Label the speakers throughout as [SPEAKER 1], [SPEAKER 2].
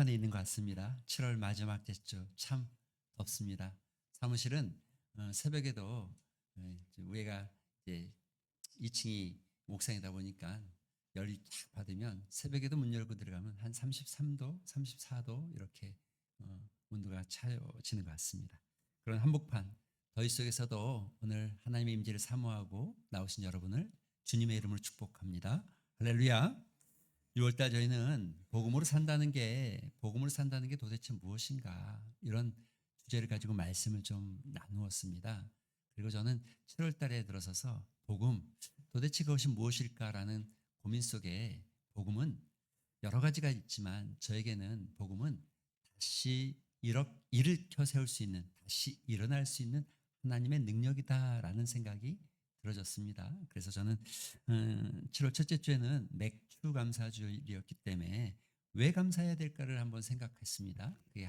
[SPEAKER 1] 한복판에 있는 것 같습니다. 7월 마지막 주죠. 참 덥습니다. 사무실은 새벽에도 이제 위에가 이제 2층이 옥상이다 보니까 열이 쫙 받으면 새벽에도 문 열고 들어가면 한 33도, 34도 이렇게 온도가 차여지는 것 같습니다. 그런 한복판 더위 속에서도 오늘 하나님의 임재를 사모하고 나오신 여러분을 주님의 이름으로 축복합니다. 할렐루야. 6월달 저희는 복음으로 산다는 게 도대체 무엇인가 이런 주제를 가지고 말씀을 좀 나누었습니다. 그리고 저는 7월달에 들어서서 복음 도대체 그것이 무엇일까라는 고민 속에 복음은 여러 가지가 있지만 저에게는 복음은 다시 일으켜 세울 수 있는 다시 일어날 수 있는 하나님의 능력이다라는 생각이 들어졌습니다. 그래서 저는 7월 첫째 주에는 맥주 감사주일이었기 때문에 왜 감사해야 될까를 한번 생각했습니다. 그게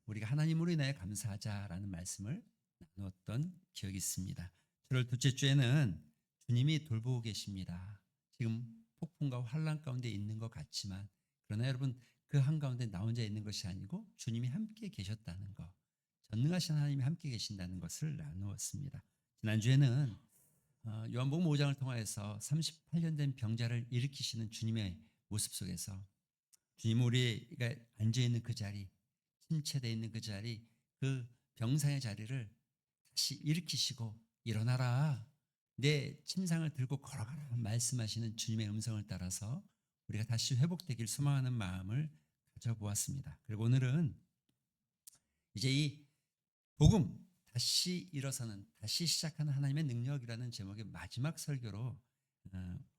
[SPEAKER 1] 우리가 하나님으로 인하여 감사하자라는 말씀을 나누었던 기억이 있습니다. 7월 둘째 주에는 주님이 돌보고 계십니다. 지금 폭풍과 환란 가운데 있는 것 같지만 그러나 여러분 그 한가운데 나 혼자 있는 것이 아니고 주님이 함께 계셨다는 것, 전능하신 하나님이 함께 계신다는 것을 나누었습니다. 지난주에는 요한복음 5장을 통하여서 38년 된 병자를 일으키시는 주님의 모습 속에서 주님 우리가 앉아있는 그 자리, 침체되어 있는 그 자리, 그 병상의 자리를 다시 일으키시고 일어나라, 내 침상을 들고 걸어가라 말씀하시는 주님의 음성을 따라서 우리가 다시 회복되길 소망하는 마음을 가져보았습니다. 그리고 오늘은 이제 이 복음 다시 일어서는 다시 시작하는 하나님의 능력이라는 제목의 마지막 설교로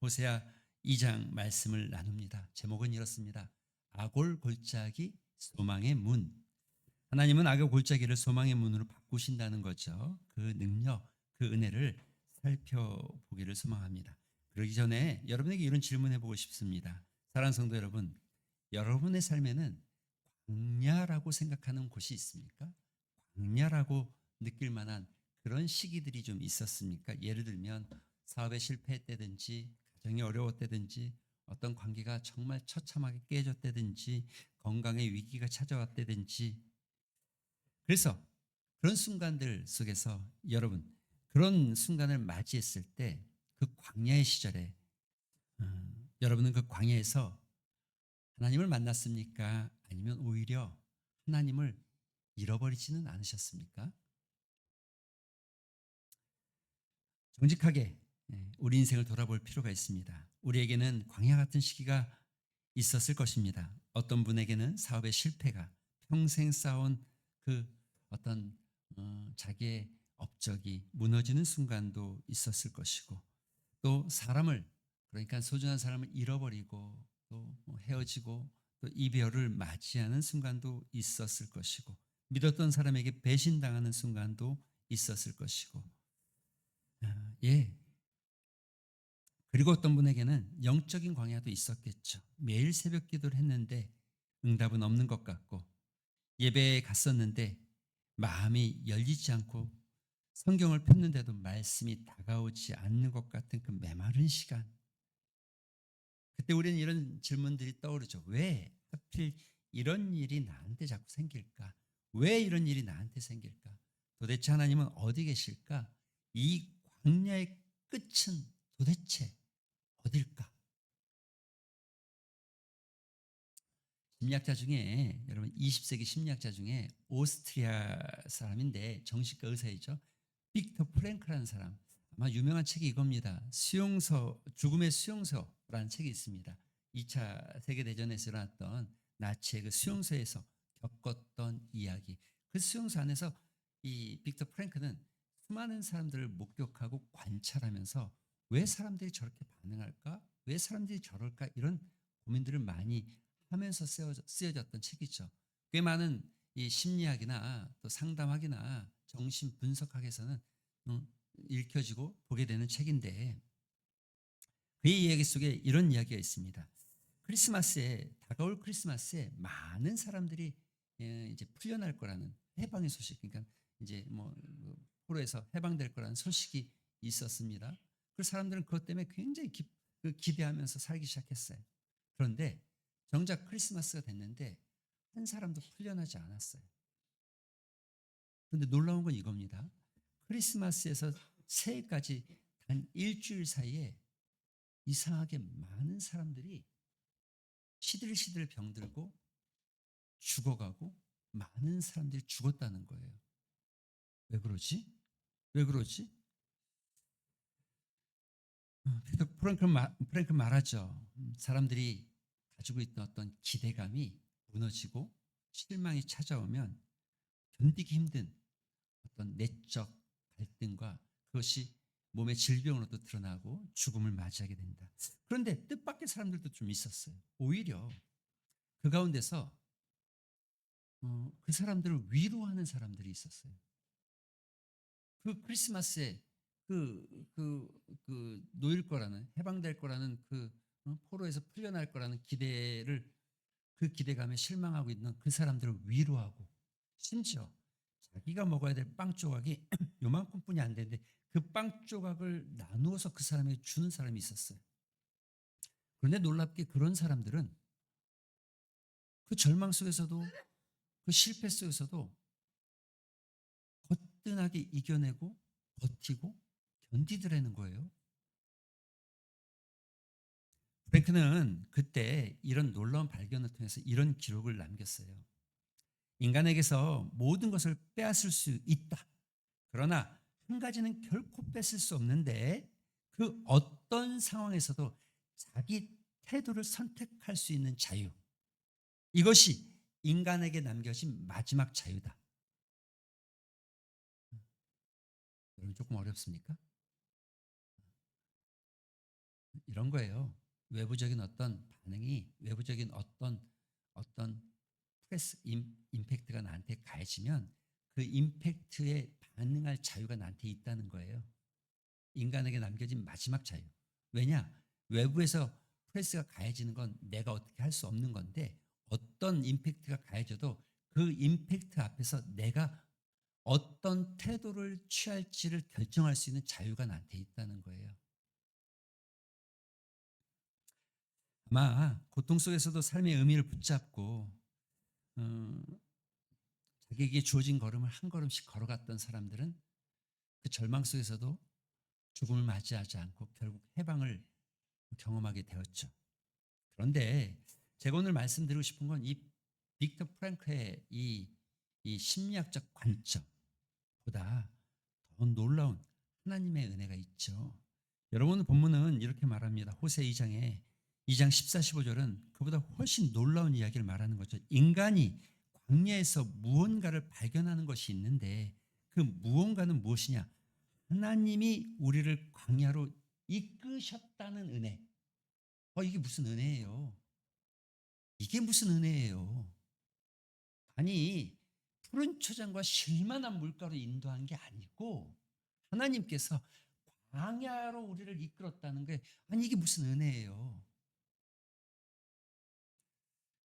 [SPEAKER 1] 호세아 2장 말씀을 나눕니다. 제목은 이렇습니다. 아골 골짜기 소망의 문. 하나님은 악의 골짜기를 소망의 문으로 바꾸신다는 거죠. 그 능력, 그 은혜를 살펴보기를 소망합니다. 그러기 전에 여러분에게 이런 질문해 보고 싶습니다. 사랑하는 성도 여러분, 여러분의 삶에는 광야라고 생각하는 곳이 있습니까? 광야라고 느낄 만한 그런 시기들이 좀 있었습니까? 예를 들면 사업에 실패했다든지 가정이 어려웠다든지 어떤 관계가 정말 처참하게 깨졌다든지 건강의 위기가 찾아왔다든지 그래서 그런 순간들 속에서 여러분 그런 순간을 맞이했을 때 그 광야의 시절에 여러분은 그 광야에서 하나님을 만났습니까? 아니면 오히려 하나님을 잃어버리지는 않으셨습니까? 정직하게 우리 인생을 돌아볼 필요가 있습니다. 우리에게는 광야 같은 시기가 있었을 것입니다. 어떤 분에게는 사업의 실패가 평생 쌓아온 그 어떤 자기의 업적이 무너지는 순간도 있었을 것이고 또 사람을 그러니까 소중한 사람을 잃어버리고 또 헤어지고 또 이별을 맞이하는 순간도 있었을 것이고 믿었던 사람에게 배신당하는 순간도 있었을 것이고 예. 그리고 어떤 분에게는 영적인 광야도 있었겠죠. 매일 새벽 기도를 했는데 응답은 없는 것 같고 예배에 갔었는데 마음이 열리지 않고 성경을 폈는데도 말씀이 다가오지 않는 것 같은 그 메마른 시간. 그때 우리는 이런 질문들이 떠오르죠. 왜 하필 이런 일이 나한테 자꾸 생길까? 왜 이런 일이 나한테 생길까? 도대체 하나님은 어디 계실까? 이 광야의 끝은 도대체 어딜까? 심리학자 중에 여러분 20세기 심리학자 중에 오스트리아 사람인데 정신과 의사이죠. 빅터 프랭크라는 사람. 아마 유명한 책이 이겁니다. 죽음의 수용소라는 책이 있습니다. 2차 세계대전에서 일어났던 나치의 그 수용소에서 겪었던 이야기. 그 수용소 안에서 이 빅터 프랭크는 수많은 사람들을 목격하고 관찰하면서 왜 사람들이 저렇게 반응할까? 왜 사람들이 저럴까? 이런 고민들을 많이 하면서 쓰여졌던 책이죠. 꽤 많은 이 심리학이나 또 상담학이나 정신 분석학에서는 읽혀지고 보게 되는 책인데 그의 이야기 속에 이런 이야기가 있습니다. 다가올 크리스마스에 많은 사람들이 이제 풀려날 거라는 해방의 소식, 그러니까 이제 포로에서 해방될 거라는 소식이 있었습니다. 그 사람들은 그것 때문에 굉장히 기대하면서 살기 시작했어요. 그런데 정작 크리스마스가 됐는데 한 사람도 풀려나지 않았어요. 그런데 놀라운 건 이겁니다. 크리스마스에서 새해까지 단 일주일 사이에 이상하게 많은 사람들이 시들시들 병들고 죽어가고 많은 사람들이 죽었다는 거예요. 왜 그러지? 왜 그러지? 프랭클 말하죠. 사람들이 가지고 있던 어떤 기대감이 무너지고 실망이 찾아오면 견디기 힘든 어떤 내적 갈등과 그것이 몸의 질병으로도 드러나고 죽음을 맞이하게 된다. 그런데 뜻밖의 사람들도 좀 있었어요. 오히려 그 가운데서 그 사람들을 위로하는 사람들이 있었어요. 그 크리스마스에 놓일 거라는, 해방될 거라는 포로에서 풀려날 거라는 그 기대감에 실망하고 있는 그 사람들을 위로하고, 심지어 자기가 먹어야 될 빵 조각이 요만큼뿐이 안 되는데 그 빵 조각을 나누어서 그 사람에게 주는 사람이 있었어요. 그런데 놀랍게 그런 사람들은 그 절망 속에서도, 그 실패 속에서도 거뜬하게 이겨내고 버티고 견디더라는 거예요. 프랭크는 그때 이런 놀라운 발견을 통해서 이런 기록을 남겼어요. 인간에게서 모든 것을 빼앗을 수 있다. 그러나 한 가지는 결코 뺏을 수 없는데, 그 어떤 상황에서도 자기 태도를 선택할 수 있는 자유. 이것이 인간에게 남겨진 마지막 자유다. 여러분, 조금 어렵습니까? 이런 거예요. 외부적인 어떤 반응이, 외부적인 어떤 임팩트가 나한테 가해지면 그 임팩트에 반응할 자유가 나한테 있다는 거예요. 인간에게 남겨진 마지막 자유. 왜냐? 외부에서 프레스가 가해지는 건 내가 어떻게 할 수 없는 건데, 어떤 임팩트가 가해져도 그 임팩트 앞에서 내가 어떤 태도를 취할지를 결정할 수 있는 자유가 나한테 있다는 거예요. 아마 고통 속에서도 삶의 의미를 붙잡고 어, 자기에게 주어진 걸음을 한 걸음씩 걸어갔던 사람들은 그 절망 속에서도 죽음을 맞이하지 않고 결국 해방을 경험하게 되었죠. 그런데 제가 오늘 말씀드리고 싶은 건 이 빅터 프랭크의 이 심리학적 관점보다 더 놀라운 하나님의 은혜가 있죠. 여러분, 본문은 이렇게 말합니다. 호세 2장 14, 15절은 그보다 훨씬 놀라운 이야기를 말하는 거죠. 인간이 광야에서 무언가를 발견하는 것이 있는데 그 무언가는 무엇이냐? 하나님이 우리를 광야로 이끄셨다는 은혜. 이게 무슨 은혜예요? 이게 무슨 은혜예요? 아니, 푸른 초장과 실만한 물가로 인도한 게 아니고 하나님께서 광야로 우리를 이끌었다는 게, 아니 이게 무슨 은혜예요?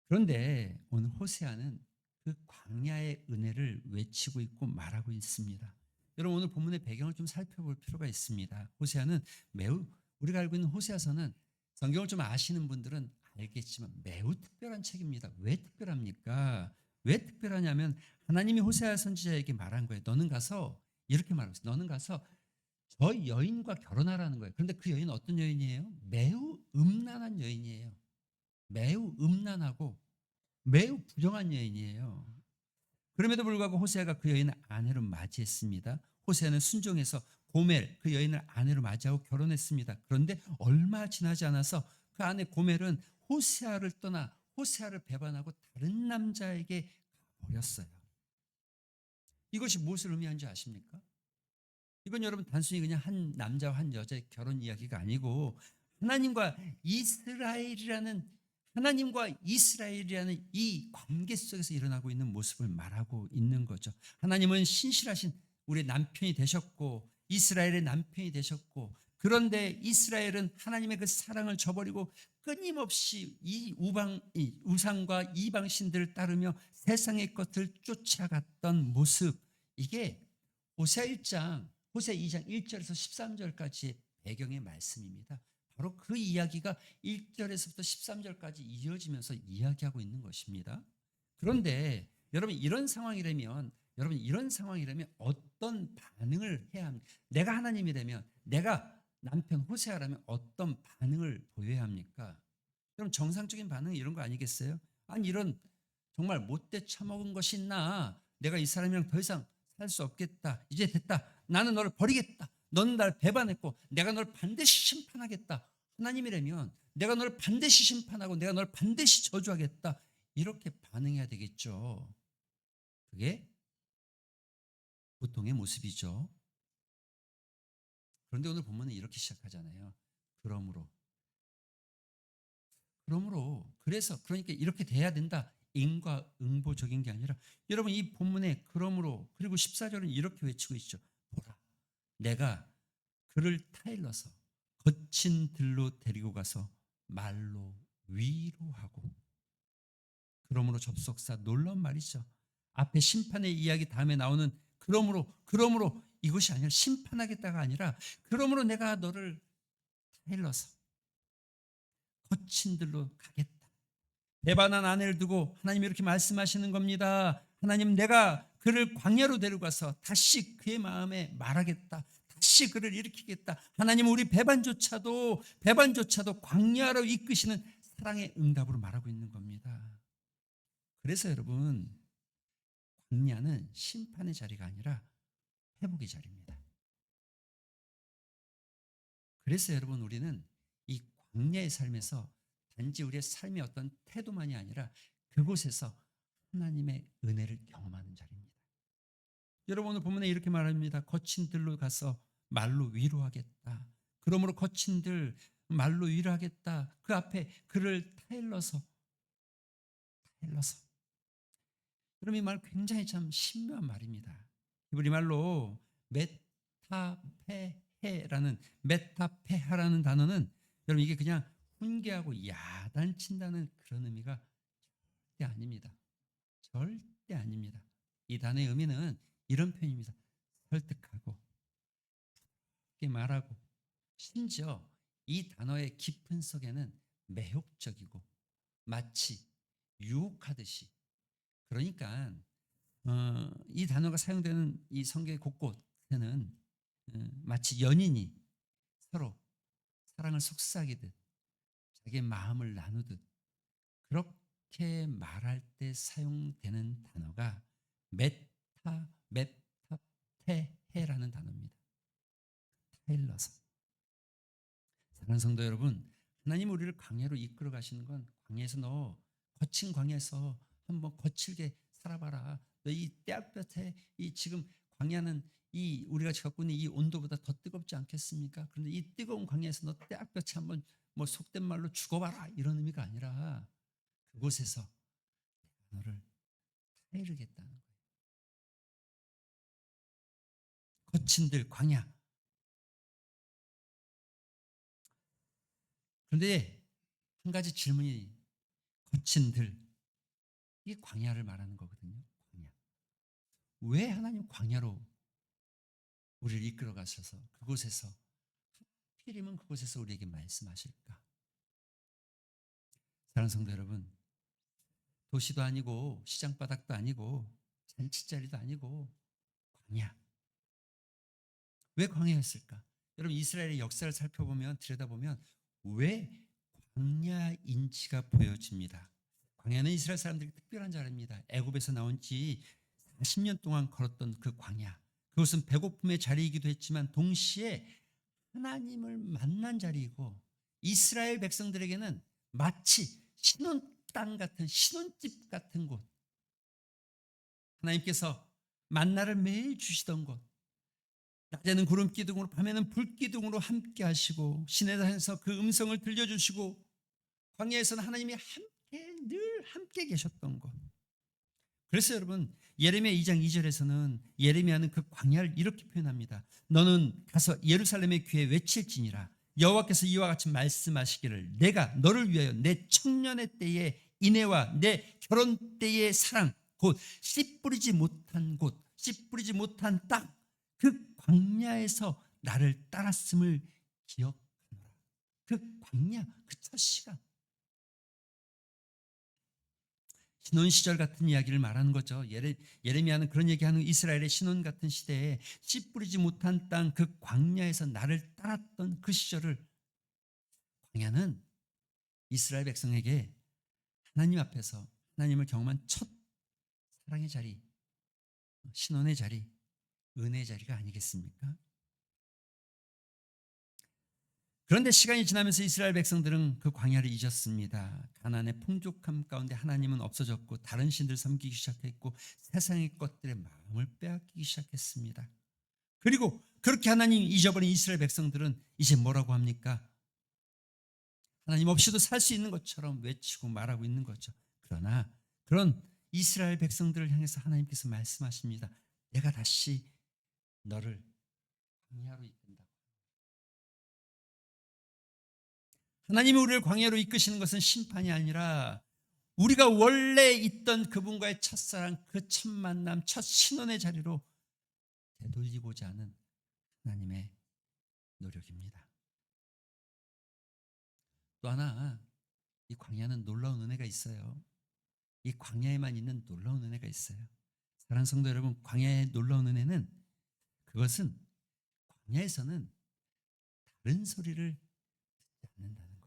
[SPEAKER 1] 그런데 오늘 호세아는 그 광야의 은혜를 외치고 있고 말하고 있습니다. 여러분, 오늘 본문의 배경을 좀 살펴볼 필요가 있습니다. 호세아는 매우, 우리가 알고 있는 호세아서는 성경을 좀 아시는 분들은 알겠지만 매우 특별한 책입니다. 왜 특별합니까? 왜 특별하냐면 하나님이 호세아 선지자에게 말한 거예요. 너는 가서, 이렇게 말하고 있어요. 너는 가서 저 여인과 결혼하라는 거예요. 그런데 그 여인은 어떤 여인이에요? 매우 음란한 여인이에요. 매우 음란하고 매우 부정한 여인이에요. 그럼에도 불구하고 호세아가 그 여인을 아내로 맞이했습니다. 호세아는 순종해서 고멜, 그 여인을 아내로 맞이하고 결혼했습니다. 그런데 얼마 지나지 않아서 그 아내 고멜은 호세아를 떠나 호세아를 배반하고 다른 남자에게 가버렸어요. 이것이 무엇을 의미하는지 아십니까? 이건 여러분 단순히 그냥 한 남자와 한 여자의 결혼 이야기가 아니고 하나님과 이스라엘이라는 이 관계 속에서 일어나고 있는 모습을 말하고 있는 거죠. 하나님은 신실하신 우리의 남편이 되셨고 이스라엘의 남편이 되셨고, 그런데 이스라엘은 하나님의 그 사랑을 저버리고 끊임없이 이 우상과 이방신들을 따르며 세상의 것을 쫓아갔던 모습, 이게 호세 2장 1절에서 13절까지의 배경의 말씀입니다. 바로 그 이야기가 1절에서부터 13절까지 이어지면서 이야기하고 있는 것입니다. 그런데 여러분 이런 상황이라면 어떤 반응을 해야 합니까? 내가 하나님이라면, 내가 남편 호세아라면 어떤 반응을 보여야 합니까? 그럼 정상적인 반응은 이런 거 아니겠어요? 아니 이런 정말 못돼 처먹은 것이 있나? 내가 이 사람이랑 더 이상 살 수 없겠다. 이제 됐다. 나는 너를 버리겠다. 너는 날 배반했고 내가 너를 반드시 심판하겠다. 하나님이라면 내가 너를 반드시 심판하고 내가 너를 반드시 저주하겠다. 이렇게 반응해야 되겠죠. 그게 보통의 모습이죠. 그런데 오늘 본문은 이렇게 시작하잖아요. 그러므로 그러니까 이렇게 돼야 된다. 인과응보적인 게 아니라 여러분 이 본문에 그러므로 그리고 14절은 이렇게 외치고 있죠. 보라, 내가 그를 타일러서 거친 들로 데리고 가서 말로 위로하고. 그러므로 접속사 놀라운 말이죠. 앞에 심판의 이야기 다음에 나오는 그러므로 이것이 아니라 심판하겠다가 아니라 그러므로 내가 너를 타일러서 거친 들로 가겠다. 배반한 아내를 두고 하나님이 이렇게 말씀하시는 겁니다. 하나님, 내가 그를 광야로 데려가서 다시 그의 마음에 말하겠다. 다시 그를 일으키겠다. 하나님, 우리 배반조차도 광야로 이끄시는 사랑의 응답으로 말하고 있는 겁니다. 그래서 여러분, 광야는 심판의 자리가 아니라 회복의 자리입니다. 그래서 여러분, 우리는 이 광야의 삶에서 단지 우리의 삶의 어떤 태도만이 아니라 그곳에서 하나님의 은혜를 경험하는 자리입니다. 여러분 오늘 본문에 이렇게 말합니다. 거친 들로 가서 말로 위로하겠다. 그러므로 거친 들 말로 위로하겠다. 그 앞에 그를 타일러서. 여러분 이 말 굉장히 참 신묘한 말입니다. 히브리 말로 메타페하라는 단어는 여러분 이게 그냥 훈계하고 야단친다는 그런 의미가 절대 아닙니다. 절대 아닙니다. 이 단어의 의미는 이런 표현입니다. 설득하고 부드럽게 말하고 심지어 이 단어의 깊은 속에는 매혹적이고 마치 유혹하듯이 그러니까 이 단어가 사용되는 이 성경의 곳곳에는 마치 연인이 서로 사랑을 속삭이듯 자기의 마음을 나누듯 그렇게 말할 때 사용되는 단어가 메타테헤라는 단어입니다. 타일러서. 사랑하는 성도 여러분, 하나님 우리를 광야로 이끌어 가시는 건 광야에서 너 거친 광야에서 한번 거칠게 살아봐라. 너 이 떼약볕에 이 지금 광야는 이 우리가 갖고 있는 이 온도보다 더 뜨겁지 않겠습니까? 그런데 이 뜨거운 광야에서 너 떼약볕에 한번 뭐 속된 말로 죽어봐라 이런 의미가 아니라 그곳에서 너를 타이르겠다는 거예요. 거친 들 광야. 그런데 한 가지 질문이 거친 들 이게 광야를 말하는 거거든요. 광야. 왜 하나님 광야로 우리를 이끌어 가셔서 그곳에서 하필이면 그곳에서 우리에게 말씀하실까? 사랑하는 성도 여러분, 도시도 아니고 시장 바닥도 아니고 잔치자리도 아니고 광야. 왜 광야였을까? 여러분 이스라엘의 역사를 살펴보면 들여다보면 왜 광야인지가 보여집니다. 광야는 이스라엘 사람들이 특별한 자리입니다. 애굽에서 나온 지 40년 동안 걸었던 그 광야. 그것은 배고픔의 자리이기도 했지만 동시에 하나님을 만난 자리이고 이스라엘 백성들에게는 마치 신혼 땅 같은 신혼집 같은 곳. 하나님께서 만나를 매일 주시던 곳. 낮에는 구름 기둥으로 밤에는 불 기둥으로 함께 하시고 시내 산에서 그 음성을 들려주시고 광야에서는 하나님이 늘 함께 계셨던 곳. 그래서 여러분 예레미야 2장 2절에서는 예레미야는 그 광야를 이렇게 표현합니다. 너는 가서 예루살렘의 귀에 외칠지니라. 여호와께서 이와 같이 말씀하시기를 내가 너를 위하여 내 청년의 때의 인애와 내 결혼 때의 사랑 곧 씨 뿌리지 못한 땅 그 광야에서 나를 따랐음을 기억하노라. 그 광야, 그 첫 시간, 신혼 시절 같은 이야기를 말하는 거죠. 예레미야는 그런 얘기하는 이스라엘의 신혼 같은 시대에 씨 뿌리지 못한 땅 그 광야에서 나를 따랐던 그 시절을, 광야는 이스라엘 백성에게 하나님 앞에서 하나님을 경험한 첫 사랑의 자리, 신혼의 자리, 은혜의 자리가 아니겠습니까? 그런데 시간이 지나면서 이스라엘 백성들은 그 광야를 잊었습니다. 가나안의 풍족함 가운데 하나님은 없어졌고 다른 신들 섬기기 시작했고 세상의 것들의 마음을 빼앗기기 시작했습니다. 그리고 그렇게 하나님 잊어버린 이스라엘 백성들은 이제 뭐라고 합니까? 하나님 없이도 살 수 있는 것처럼 외치고 말하고 있는 거죠. 그러나 그런 이스라엘 백성들을 향해서 하나님께서 말씀하십니다. 내가 다시 너를 광야로 이끈다. 하나님이 우리를 광야로 이끄시는 것은 심판이 아니라 우리가 원래 있던 그분과의 첫사랑, 그 첫 만남, 첫 신혼의 자리로 되돌리고자 하는 하나님의 노력입니다. 또 하나, 이 광야는 놀라운 은혜가 있어요. 이 광야에만 있는 놀라운 은혜가 있어요. 사랑하는 성도 여러분, 광야의 놀라운 은혜는, 그것은 광야에서는 다른 소리를 듣지 않는다는 거예요.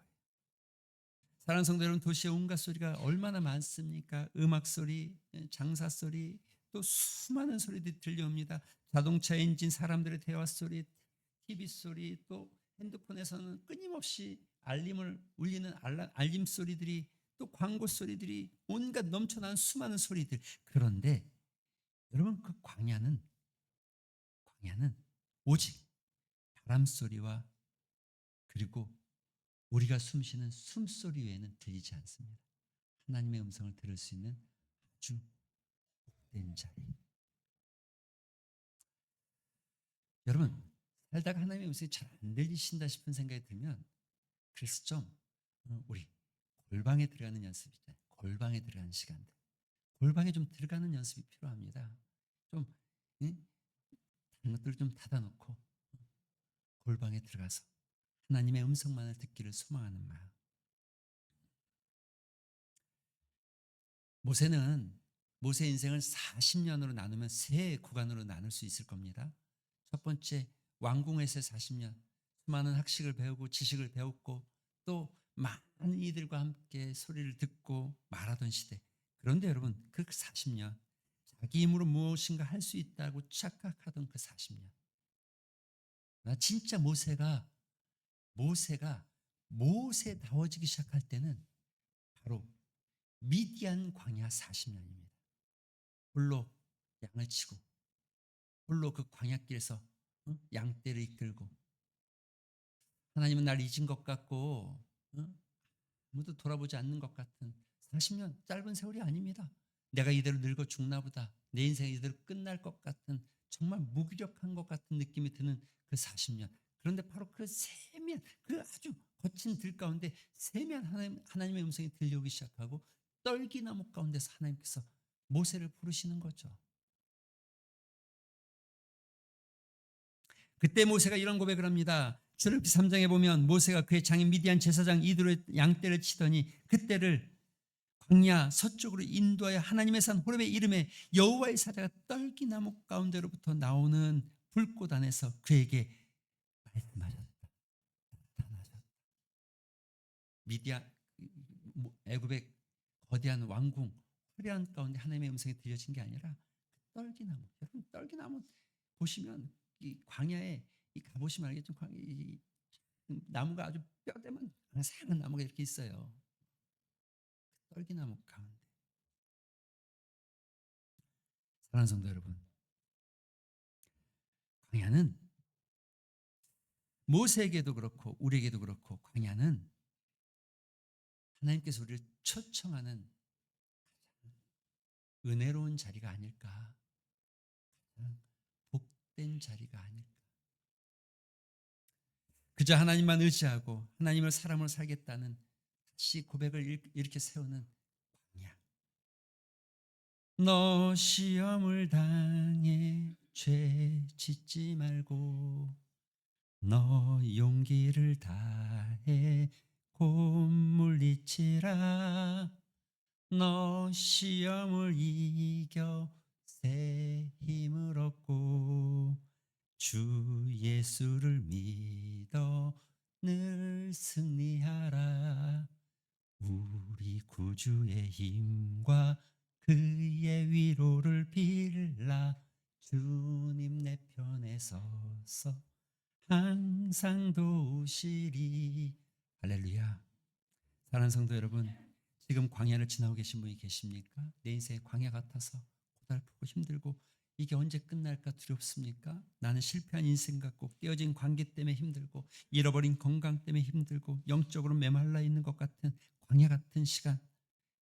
[SPEAKER 1] 사랑하는 성도 여러분, 도시의 온갖 소리가 얼마나 많습니까? 음악 소리, 장사 소리, 또 수많은 소리들이 들려옵니다. 자동차 엔진, 사람들의 대화 소리, TV 소리, 또 핸드폰에서는 끊임없이 알림을 울리는 알림 소리들이, 또 광고 소리들이, 온갖 넘쳐나는 수많은 소리들. 그런데 여러분, 그 광야는 오직 바람 소리와 그리고 우리가 숨쉬는 숨소리 외에는 들리지 않습니다. 하나님의 음성을 들을 수 있는 아주 복된 자리. 여러분, 살다가 하나님의 음성이 잘 안 들리신다 싶은 생각이 들면, 그래서 좀 우리 골방에 들어가는 연습 있잖아요. 골방에 들어가는 시간들. 골방에 좀 들어가는 연습이 필요합니다. 좀 다른 것들을 좀 닫아놓고 골방에 들어가서 하나님의 음성만을 듣기를 소망하는 마음. 모세 인생을 40년으로 나누면 세 구간으로 나눌 수 있을 겁니다. 첫 번째, 왕궁에서의 40년. 수많은 학식을 배우고 지식을 배웠고 또 많은 이들과 함께 소리를 듣고 말하던 시대. 그런데 여러분, 그 40년, 자기 힘으로 무엇인가 할 수 있다고 착각하던 그 40년. 진짜 모세다워지기 시작할 때는 바로 미디안 광야 40년입니다. 홀로 양을 치고 홀로 그 광야길에서 양떼를 이끌고, 하나님은 날 잊은 것 같고 아무도 돌아보지 않는 것 같은 40년, 짧은 세월이 아닙니다. 내가 이대로 늙어 죽나 보다, 내 인생이 이대로 끝날 것 같은, 정말 무기력한 것 같은 느낌이 드는 그 40년. 그런데 바로 그 세미한, 그 아주 거친 들 가운데 세미한 하나님의 음성이 들려오기 시작하고 떨기나무 가운데서 하나님께서 모세를 부르시는 거죠. 그때 모세가 이런 고백을 합니다. 출애굽기 3장에 보면 모세가 그의 장인 미디안 제사장 이드로의 양떼를 치더니 그때를 광야 서쪽으로 인도하여 하나님의 산 호렙에 이름에 여호와의 사자가 떨기나무 가운데로부터 나오는 불꽃 안에서 그에게 말씀하셨다. 나타나셨다. 미디안, 애굽의 거대한 왕궁 화려한 가운데 하나님의 음성이 들려진 게 아니라 떨기나무. 여러분, 떨기나무 보시면 이 광야에 가보시면 알겠지만 이 나무가 아주 뼈대만 상한 나무가 이렇게 있어요. 떨기나무 가운데. 사랑하는 성도 여러분, 광야는 모세에게도 그렇고 우리에게도 그렇고, 광야는 하나님께서 우리를 초청하는 은혜로운 자리가 아닐까, 복된 자리가 아닐까. 그저 하나님만 의지하고 하나님을 사람으로 살겠다는 다시 고백을 이렇게 세우는 광야. 너 시험을 당해 죄 짓지 말고 너 용기를 다해 곧 물리치라. 너 시험을 이겨 새 힘을 얻고 주 예수를 믿어 늘 승리하라. 우리 구주의 힘과 그의 위로를 빌라. 주님 내 편에 서서 항상 도우시리. 할렐루야. 사랑하는 성도 여러분, 지금 광야를 지나고 계신 분이 계십니까? 내 인생의 광야 같아서 고달프고 힘들고 이게 언제 끝날까 두렵습니까? 나는 실패한 인생 같고 깨어진 관계 때문에 힘들고 잃어버린 건강 때문에 힘들고 영적으로 메말라 있는 것 같은 광야 같은 시간.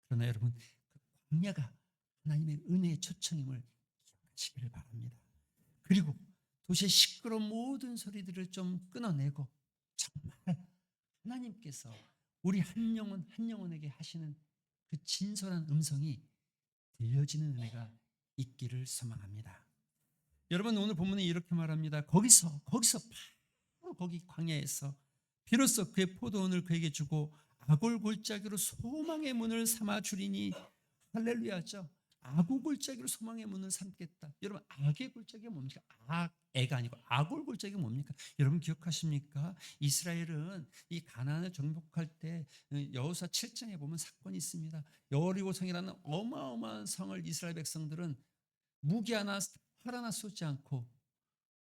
[SPEAKER 1] 그러나 여러분, 그 광야가 하나님의 은혜의 초청임을 기억하시기를 바랍니다. 그리고 도시의 시끄러운 모든 소리들을 좀 끊어내고 정말 하나님께서 우리 한 영혼 한 영혼에게 하시는 그 진솔한 음성이 들려지는 은혜가 있기를 소망합니다. 여러분, 오늘 본문에 이렇게 말합니다. 거기서 바로 거기 광야에서 비로소 그의 포도원을 그에게 주고 아골 골짜기로 소망의 문을 삼아 주리니. 할렐루야죠. 아골 골짜기로 소망의 문을 삼겠다. 여러분, 악의 골짜기가 뭡니까? 애가 아니고 아골 골짜기가 뭡니까? 여러분 기억하십니까? 이스라엘은 이 가나안을 정복할 때 여호수아 7장에 보면 사건이 있습니다. 여리고성이라는 어마어마한 성을 이스라엘 백성들은 무기 하나 활 하나 쏘지 않고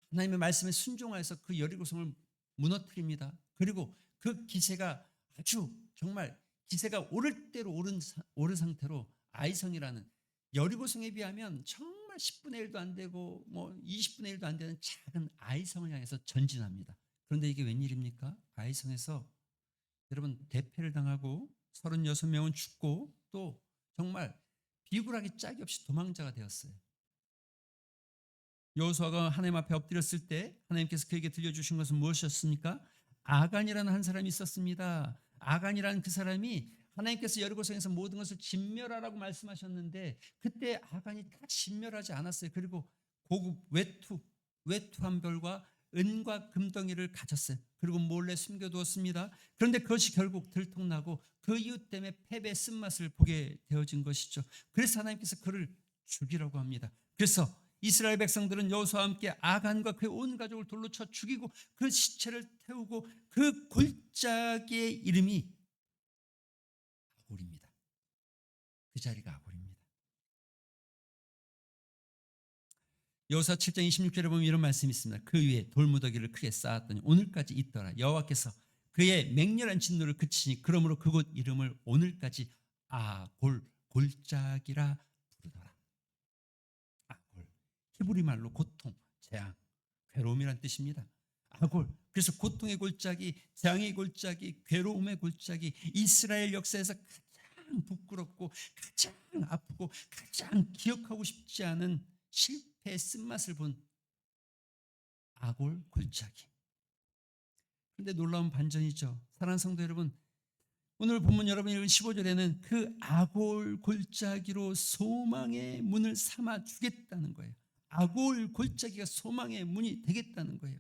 [SPEAKER 1] 하나님의 말씀에 순종하여서 그 여리고성을 무너뜨립니다. 그리고 그 기세가 아주 정말 기세가 오를 대로 오른 상태로 아이성이라는 여리고성에 비하면 정말 10분의 1도 안 되고 뭐 20분의 1도 안 되는 작은 아이성을 향해서 전진합니다. 그런데 이게 웬일입니까? 아이성에서 여러분 대패를 당하고 36명은 죽고 또 정말 비굴하기 짝이 없이 도망자가 되었어요. 여호수아가 하나님 앞에 엎드렸을 때 하나님께서 그에게 들려주신 것은 무엇이었습니까? 아간이라는 한 사람이 있었습니다. 아간이라는 그 사람이 하나님께서 여리고성에서 모든 것을 진멸하라고 말씀하셨는데 그때 아간이 다 진멸하지 않았어요. 그리고 고급 외투 한 벌과 은과 금덩이를 가졌어요. 그리고 몰래 숨겨두었습니다. 그런데 그것이 결국 들통나고 그 이유 때문에 패배의 쓴맛을 보게 되어진 것이죠. 그래서 하나님께서 그를 죽이라고 합니다. 그래서 이스라엘 백성들은 여호수아와 함께 아간과 그의 온 가족을 돌로 쳐 죽이고 그 시체를 태우고 그 골짜기의 이름이 아골입니다. 그 자리가 아골입니다. 여호수아 7장 26절에 보면 이런 말씀이 있습니다. 그 위에 돌무더기를 크게 쌓았더니 오늘까지 있더라. 여호와께서 그의 맹렬한 진노를 그치니 그러므로 그곳 이름을 오늘까지 아골 골짜기라 부르더라. 아골, 히브리 말로 고통, 재앙, 괴로움이란 뜻입니다. 아골, 그래서 고통의 골짜기, 재앙의 골짜기, 괴로움의 골짜기, 이스라엘 역사에서 가장 부끄럽고 가장 아프고 가장 기억하고 싶지 않은 실패의 쓴맛을 본 아골 골짜기. 그런데 놀라운 반전이죠. 사랑하는 성도 여러분, 오늘 본문 여러분이 읽은 15절에는 그 아골 골짜기로 소망의 문을 삼아 주겠다는 거예요. 아골 골짜기가 소망의 문이 되겠다는 거예요.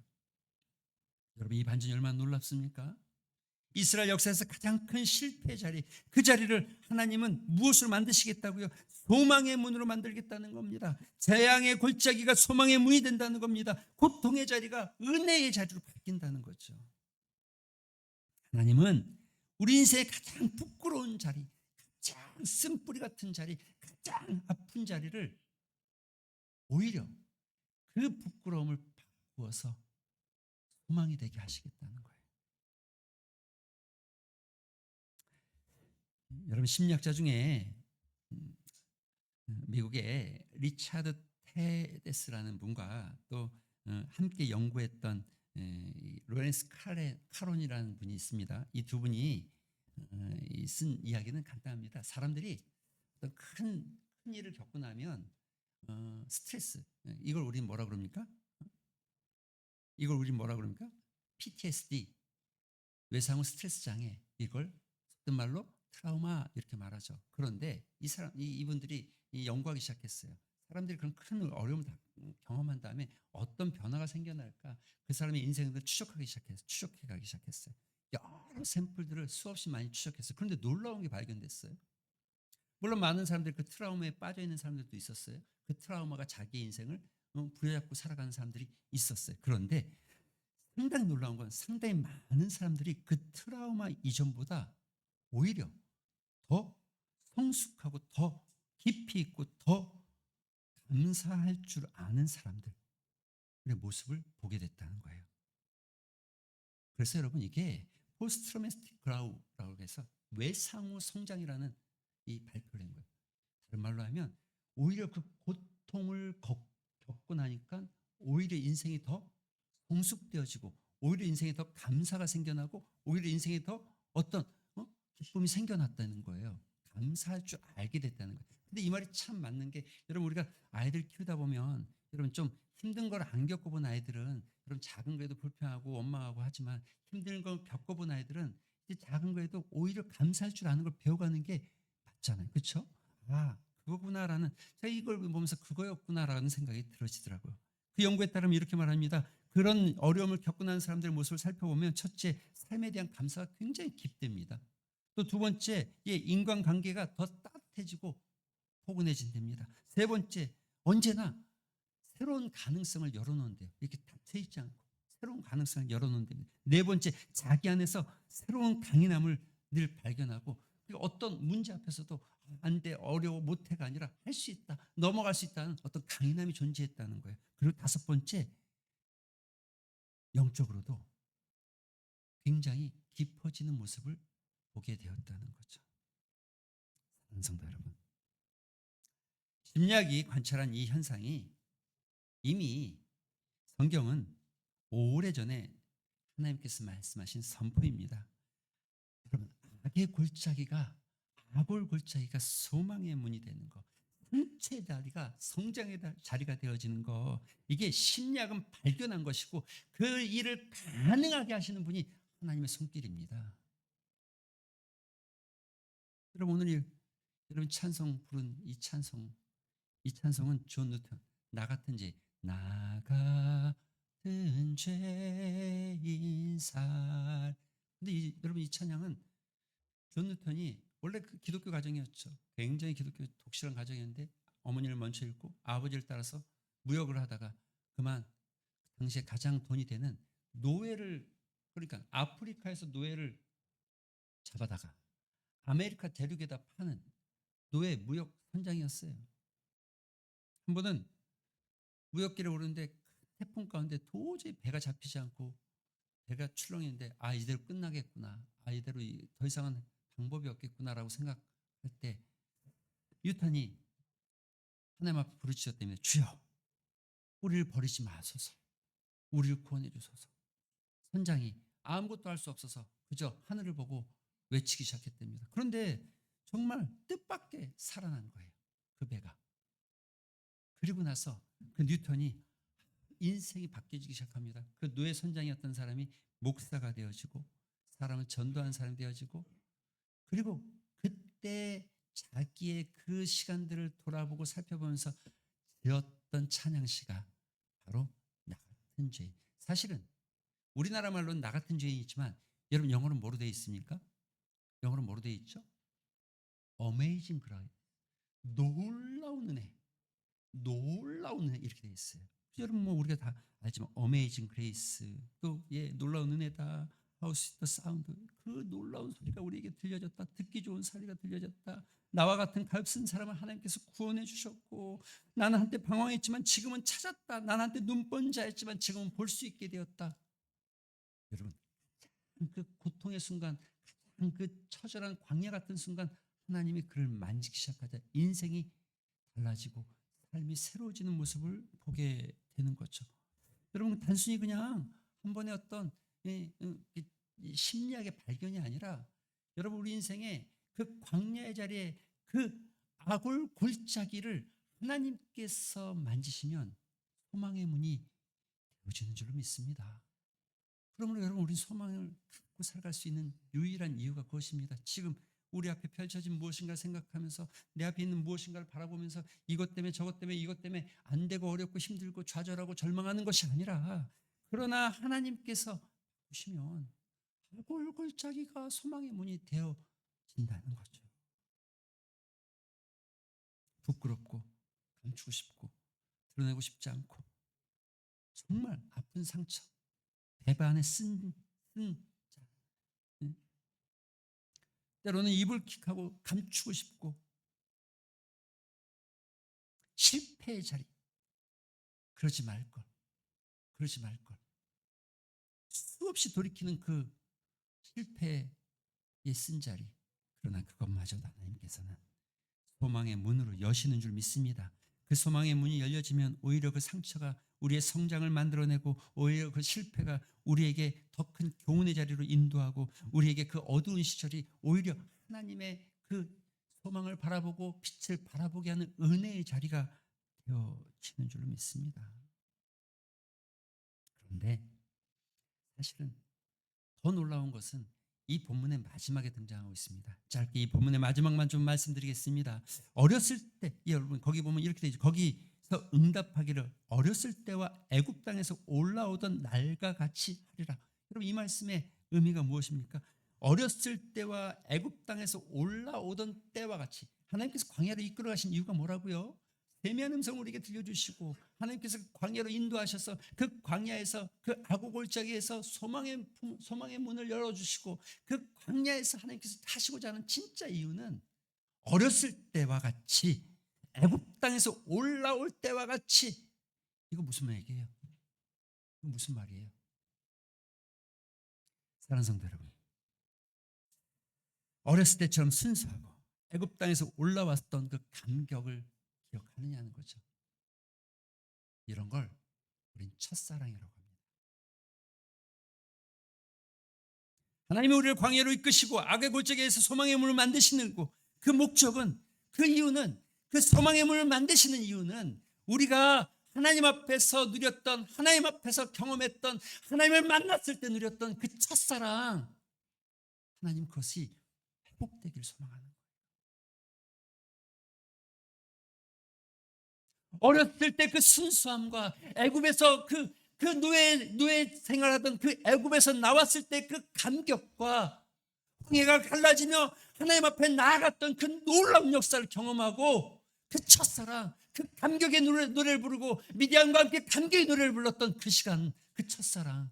[SPEAKER 1] 여러분, 이 반전이 얼마나 놀랍습니까? 이스라엘 역사에서 가장 큰 실패의 자리, 그 자리를 하나님은 무엇으로 만드시겠다고요? 소망의 문으로 만들겠다는 겁니다. 재앙의 골짜기가 소망의 문이 된다는 겁니다. 고통의 자리가 은혜의 자리로 바뀐다는 거죠. 하나님은 우리 인생의 가장 부끄러운 자리, 가장 쓴뿌리 같은 자리, 가장 아픈 자리를 오히려 그 부끄러움을 바꾸어서 소망이 되게 하시겠다는 거예요. 여러분, 심리학자 중에 미국의 리차드 테데스라는 분과 또 함께 연구했던 로렌스 카론이라는 분이 있습니다. 이 두 분이 쓴 이야기는 간단합니다. 사람들이 어떤 큰 일을 겪고 나면 스트레스, 이걸 우리 뭐라 그럽니까? 이걸 우리 뭐라 그럽니까? PTSD, 외상후 스트레스 장애, 이걸 속된 말로 트라우마 이렇게 말하죠. 그런데 이분들이 연구하기 시작했어요. 사람들이 그런 큰 어려움을 경험한 다음에 어떤 변화가 생겨날까? 그 사람의 인생을 추적해 가기 시작했어요. 여러 샘플들을 수없이 많이 추적했어요. 그런데 놀라운 게 발견됐어요. 물론 많은 사람들이 그 트라우마에 빠져 있는 사람들도 있었어요. 그 트라우마가 자기 인생을 부여잡고 살아가는 사람들이 있었어요. 그런데 상당히 놀라운 건 상당히 많은 사람들이 그 트라우마 이전보다 오히려 더 성숙하고 더 깊이 있고 더 감사할 줄 아는 사람들의 모습을 보게 됐다는 거예요. 그래서 여러분 이게 포스트 트라우마틱 그라우라고 해서 외상후 성장이라는 이 발표를 한 거예요. 다른 말로 하면 오히려 그 고통을 겪고 나니까 오히려 인생이 더 성숙되어지고 오히려 인생에 더 감사가 생겨나고 오히려 인생에 더 어떤 기쁨이 생겨났다는 거예요. 감사할 줄 알게 됐다는 거예요. 근데 이 말이 참 맞는 게 여러분 우리가 아이들 키우다 보면 여러분 좀 힘든 걸 안 겪어본 아이들은 여러분 작은 거에도 불평하고 원망하고 하지만 힘든 걸 겪어본 아이들은 이제 작은 거에도 오히려 감사할 줄 아는 걸 배워가는 게 맞잖아요. 그렇죠? 아, 그거구나라는 제가 이걸 보면서 그거였구나라는 생각이 들어지더라고요. 그 연구에 따르면 이렇게 말합니다. 그런 어려움을 겪고 나는 사람들의 모습을 살펴보면 첫째, 삶에 대한 감사가 굉장히 깊답니다. 또 두 번째, 인간관계가 더 따뜻해지고 포근해진답니다. 세 번째, 언제나 새로운 가능성을 열어놓는데요. 이렇게 닫혀 있지 않고 새로운 가능성을 열어놓는답니다. 네 번째, 자기 안에서 새로운 강인함을 늘 발견하고 그리고 어떤 문제 앞에서도 안 돼, 어려워, 못해가 아니라 할 수 있다, 넘어갈 수 있다는 어떤 강인함이 존재했다는 거예요. 그리고 다섯 번째, 영적으로도 굉장히 깊어지는 모습을 보게 되었다는 거죠. 사랑하는 성도 여러분, 심리학이 관찰한 이 현상이 이미 성경은 오래전에 하나님께서 말씀하신 선포입니다. 여러분, 악의 골짜기가 소망의 문이 되는 거, 성체의 자리가 성장의 자리가 되어지는 거, 이게 심리학은 발견한 것이고 그 일을 가능하게 하시는 분이 하나님의 손길입니다. 여러분 오늘 여러분 찬송 부른 이 찬송은 존 누턴 나 같은 죄인 살. 근데 여러분 이 찬양은 존 뉴턴이 원래 그 기독교 가정이었죠. 굉장히 기독교 독실한 가정이었는데 어머니를 먼저 잃고 아버지를 따라서 무역을 하다가 그만 당시에 가장 돈이 되는 노예를 그러니까 아프리카에서 노예를 잡아다가 아메리카 대륙에다 파는 노예 무역 선장이었어요. 한 번은 무역길에 오르는데 태풍 가운데 도저히 배가 잡히지 않고 배가 출렁이는데 이대로 끝나겠구나. 이대로 더 이상은 방법이 없겠구나라고 생각할 때 유탄이 하나님 앞에 부르짖었다며 주여 우리를 버리지 마소서. 우리를 구원해 주소서. 선장이 아무것도 할 수 없어서 그저 하늘을 보고 외치기 시작했답니다. 그런데 정말 뜻밖의 살아난 거예요. 그 배가. 그리고 나서 그 뉴턴이 인생이 바뀌어지기 시작합니다. 그 노예 선장이었던 사람이 목사가 되어지고 사람을 전도하는 사람이 되어지고 그리고 그때 자기의 그 시간들을 돌아보고 살펴보면서 되었던 찬양시가 바로 나 같은 죄인. 사실은 우리나라 말로는 나 같은 죄인이지만 여러분 영어로 뭐로 되어 있습니까? 영어로 뭐로 되어 있죠? Amazing Grace. 놀라운 은혜. 놀라운 은혜 이렇게 되어 있어요. 여러분 뭐 우리가 다 알지만 Amazing Grace 또 놀라운 은혜다. How sweet the sound. 그 놀라운 소리가 우리에게 들려졌다. 듣기 좋은 소리가 들려졌다. 나와 같은 가엾은 사람을 하나님께서 구원해 주셨고 나는 한때 방황했지만 지금은 찾았다. 나는 한때 눈먼 자였지만 지금은 볼 수 있게 되었다. 여러분 그 고통의 순간 가장 그 처절한 광야 같은 순간 하나님이 그를 만지기 시작하자 인생이 달라지고 삶이 새로워지는 모습을 보게 되는 거죠. 여러분 단순히 그냥 한 번의 어떤 심리학의 발견이 아니라 여러분 우리 인생에 그 광야의 자리에 그 악을 골짜기를 하나님께서 만지시면 소망의 문이 열어지는 줄로 믿습니다. 그러므로 여러분 우리 소망을 갖고 살아갈 수 있는 유일한 이유가 그것입니다. 지금 우리 앞에 펼쳐진 무엇인가 생각하면서 내 앞에 있는 무엇인가를 바라보면서 이것 때문에 저것 때문에 이것 때문에 안 되고 어렵고 힘들고 좌절하고 절망하는 것이 아니라, 그러나 하나님께서 보시면 골골짜기가 소망의 문이 되어진다는 거죠. 부끄럽고 감추고 싶고 드러내고 싶지 않고 정말 아픈 상처, 배바 안에 쓴 자, 때로는 이불킥하고 감추고 싶고 실패의 자리, 그러지 말걸, 그러지 말걸. 수없이 돌이키는 그 실패의 쓴 자리, 그러나 그것마저도 하나님께서는 소망의 문으로 여시는 줄 믿습니다. 그 소망의 문이 열려지면 오히려 그 상처가 우리의 성장을 만들어내고, 오히려 그 실패가 우리에게 더 큰 교훈의 자리로 인도하고, 우리에게 그 어두운 시절이 오히려 하나님의 그 소망을 바라보고 빛을 바라보게 하는 은혜의 자리가 되어지는 줄로 믿습니다. 그런데 사실은 더 놀라운 것은 이 본문의 마지막에 등장하고 있습니다. 짧게 이 본문의 마지막만 좀 말씀드리겠습니다. 어렸을 때, 여러분 거기 보면 이렇게 되죠. 거기서 응답하기를 어렸을 때와 애굽 땅에서 올라오던 날과 같이 하리라. 여러분 이 말씀의 의미가 무엇입니까? 어렸을 때와 애굽 땅에서 올라오던 때와 같이, 하나님께서 광야를 이끌어 가신 이유가 뭐라고요? 세미한 음성을 우리에게 들려주시고 하나님께서 광야로 인도하셔서 그 광야에서 그 아구골짜기에서 소망의 문을 열어주시고 그 광야에서 하나님께서 하시고자 하는 진짜 이유는 어렸을 때와 같이, 애굽 땅에서 올라올 때와 같이. 이거 무슨 얘기예요? 이거 무슨 말이에요? 사랑하는 성도 여러분, 어렸을 때처럼 순수하고 애굽 땅에서 올라왔던 그 감격을 기억하느냐는 거죠. 이런 걸 우린 첫사랑이라고 합니다. 하나님이 우리를 광야로 이끄시고 악의 골짜기에서 소망의 문을 만드시는 그 목적은, 그 이유는, 그 소망의 문을 만드시는 이유는 우리가 하나님 앞에서 누렸던, 하나님 앞에서 경험했던, 하나님을 만났을 때 누렸던 그 첫사랑, 하나님 그것이 회복되길 소망하는 거예요. 어렸을 때 그 순수함과 애굽에서 그 노예 생활하던 그 애굽에서 나왔을 때 그 감격과, 홍해가 갈라지며 하나님 앞에 나아갔던 그 놀라운 역사를 경험하고, 그 첫사랑, 그 감격의 노래를 부르고 미디안과 함께 감격의 노래를 불렀던 그 시간, 그 첫사랑.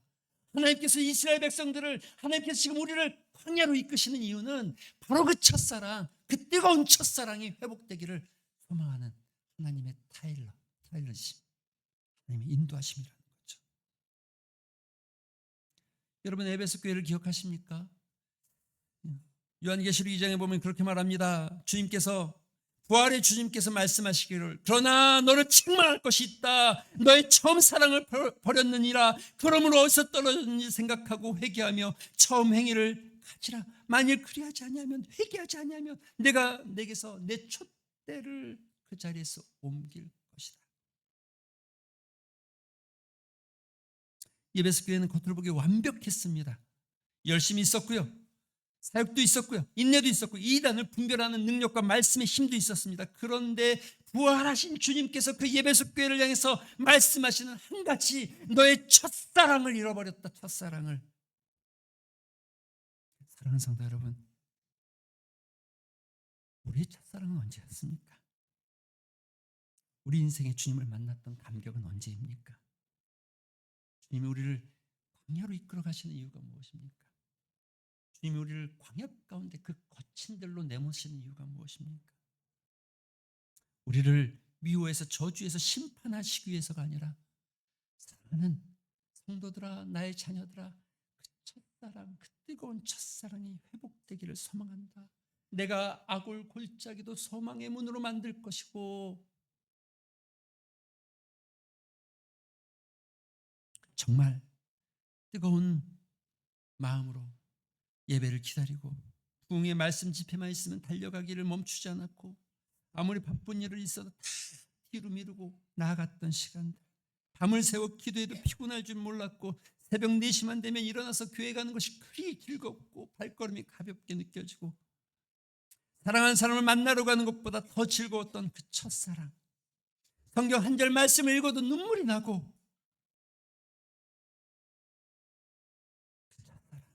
[SPEAKER 1] 하나님께서 이스라엘 백성들을, 하나님께서 지금 우리를 광야로 이끄시는 이유는 바로 그 첫사랑, 그 뜨거운 첫사랑이 회복되기를 소망하는 하나님의 타일러심, 하나님의 인도하심이라는 거죠. 여러분 에베소 교회를 기억하십니까? 요한계시록 2장에 보면 그렇게 말합니다. 부활의 주님께서 말씀하시기를 그러나 너를 책망할 것이 있다. 너의 처음 사랑을 버렸느니라. 그러므로 어디서 떨어졌는지 생각하고 회개하며 처음 행위를 가지라. 만일 그리하지 아니하면, 회개하지 아니하면 내가 내게서 내 촛대를 그 자리에서 옮길 것이다. 에베소 교회는 겉으로 보기 완벽했습니다. 열심히 있었고요, 사역도 있었고요, 인내도 있었고, 이단을 분별하는 능력과 말씀의 힘도 있었습니다. 그런데 부활하신 주님께서 그 에베소 교회를 향해서 말씀하시는 한 가지, 너의 첫사랑을 잃어버렸다. 첫사랑을. 사랑하는 성도 여러분, 우리의 첫사랑은 언제였습니까? 우리 인생에 주님을 만났던 감격은 언제입니까? 주님이 우리를 광야로 이끌어 가시는 이유가 무엇입니까? 주님이 우리를 광야 가운데 그 거친 들로 내모시는 이유가 무엇입니까? 우리를 미워해서 저주해서 심판하시기 위해서가 아니라, 사랑하는 성도들아, 나의 자녀들아, 그 첫사랑, 그 뜨거운 첫사랑이 회복되기를 소망한다. 내가 아골 골짜기도 소망의 문으로 만들 것이고, 정말 뜨거운 마음으로 예배를 기다리고 부흥의 말씀 집회만 있으면 달려가기를 멈추지 않았고, 아무리 바쁜 일을 있어도 다 뒤로 미루고 나아갔던 시간들, 밤을 새워 기도해도 피곤할 줄 몰랐고, 새벽 4시만 되면 일어나서 교회 가는 것이 그리 즐겁고 발걸음이 가볍게 느껴지고, 사랑하는 사람을 만나러 가는 것보다 더 즐거웠던 그 첫사랑. 성경 한 절 말씀을 읽어도 눈물이 나고 그 첫사랑.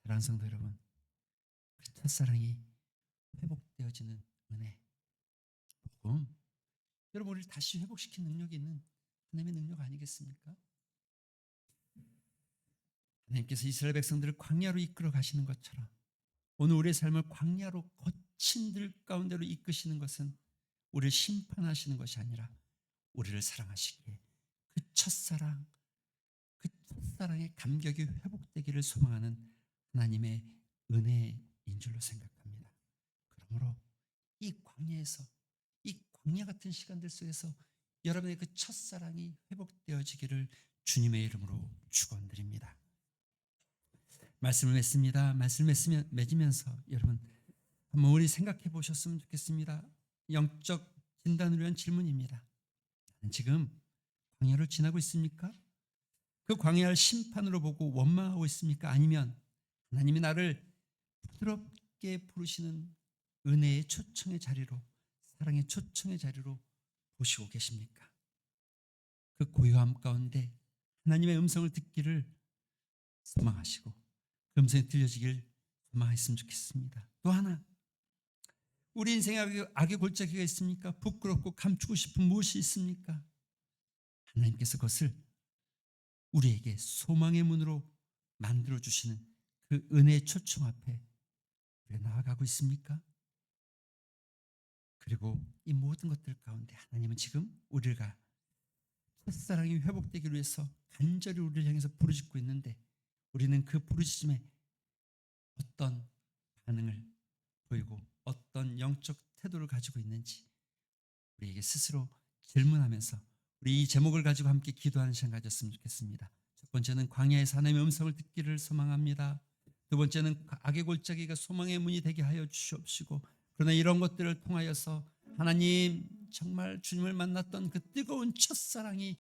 [SPEAKER 1] 사랑하는 성도 여러분, 그 첫사랑이 회복되어지는 은혜. 복음. 여러분, 우리를 다시 회복시킨 능력이 있는 하나님의 능력 아니겠습니까? 하나님께서 이스라엘 백성들을 광야로 이끌어 가시는 것처럼 오늘 우리의 삶을 광야로 거친 들 가운데로 이끄시는 것은 우리를 심판하시는 것이 아니라 우리를 사랑하시기에 그 첫사랑의 감격이 회복되기를 소망하는 하나님의 은혜인 줄로 생각합니다. 그러므로 이 광야 같은 시간들 속에서 여러분의 그 첫사랑이 회복되어지기를 주님의 이름으로 축원드립니다. 말씀을 맺습니다. 말씀을 맺으면서 여러분 한번 우리 생각해 보셨으면 좋겠습니다. 영적 진단을 위한 질문입니다. 지금 광야를 지나고 있습니까? 그 광야를 심판으로 보고 원망하고 있습니까? 아니면 하나님이 나를 부드럽게 부르시는 은혜의 초청의 자리로, 사랑의 초청의 자리로 보시고 계십니까? 그 고요함 가운데 하나님의 음성을 듣기를 소망하시고 그 음성이 들려지길 소망했으면 좋겠습니다. 또 하나, 우리 인생에 악의 골짜기가 있습니까? 부끄럽고 감추고 싶은 무엇이 있습니까? 하나님께서 그것을 우리에게 소망의 문으로 만들어주시는 그 은혜의 초청 앞에 우리가 나아가고 있습니까? 그리고 이 모든 것들 가운데 하나님은 지금 우리가 첫사랑이 회복되기를 위해서 간절히 우리를 향해서 부르짖고 있는데 우리는 그 부르짖음에 어떤 반응을 보이고 어떤 영적 태도를 가지고 있는지 우리에게 스스로 질문하면서 우리 이 제목을 가지고 함께 기도하는 시간 가졌으면 좋겠습니다. 첫 번째는 광야에서 하나님의 음성을 듣기를 소망합니다. 두 번째는 악의 골짜기가 소망의 문이 되게 하여 주시옵시고, 그러나 이런 것들을 통하여서 하나님 정말 주님을 만났던 그 뜨거운 첫사랑이